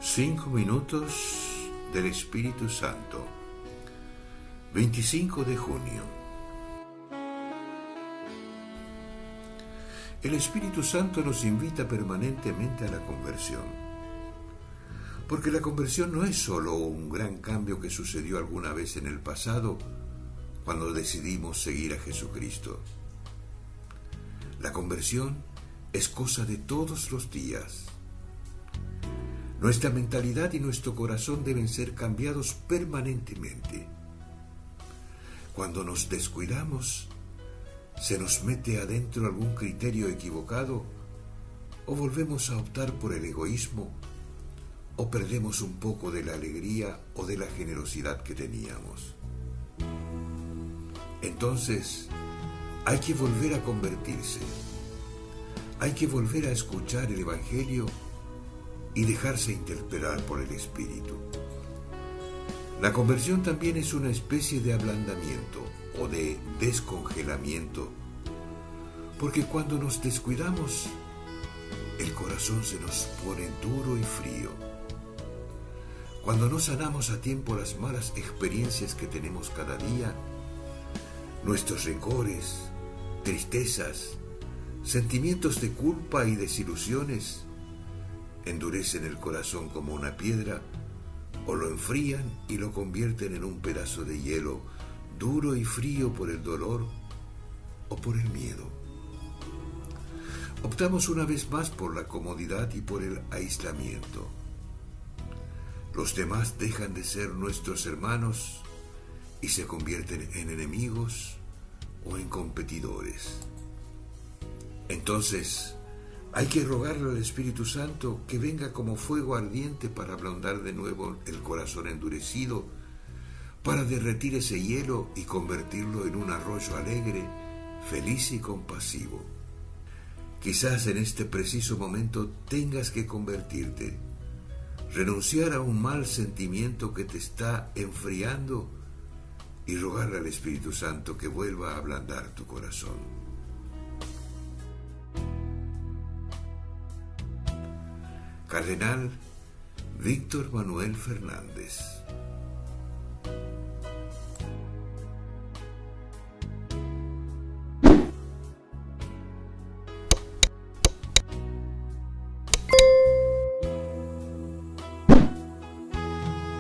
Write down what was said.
5 minutos del Espíritu Santo. 25 de junio. El Espíritu Santo nos invita permanentemente a la conversión. Porque la conversión no es solo un gran cambio que sucedió alguna vez en el pasado cuando decidimos seguir a Jesucristo. La conversión es cosa de todos los días. Nuestra mentalidad y nuestro corazón deben ser cambiados permanentemente. Cuando nos descuidamos, se nos mete adentro algún criterio equivocado, o volvemos a optar por el egoísmo, o perdemos un poco de la alegría o de la generosidad que teníamos. Entonces, hay que volver a convertirse. Hay que volver a escuchar el Evangelio y dejarse interpelar por el Espíritu. La conversión también es una especie de ablandamiento o de descongelamiento, porque cuando nos descuidamos, el corazón se nos pone duro y frío. Cuando no sanamos a tiempo las malas experiencias que tenemos cada día, nuestros rencores, tristezas, sentimientos de culpa y desilusiones endurecen el corazón como una piedra, o lo enfrían y lo convierten en un pedazo de hielo, duro y frío por el dolor o por el miedo. Optamos una vez más por la comodidad y por el aislamiento. Los demás dejan de ser nuestros hermanos y se convierten en enemigos o en competidores. Entonces, hay que rogarle al Espíritu Santo que venga como fuego ardiente para ablandar de nuevo el corazón endurecido, para derretir ese hielo y convertirlo en un arroyo alegre, feliz y compasivo. Quizás en este preciso momento tengas que convertirte, renunciar a un mal sentimiento que te está enfriando y rogarle al Espíritu Santo que vuelva a ablandar tu corazón. Cardenal Víctor Manuel Fernández.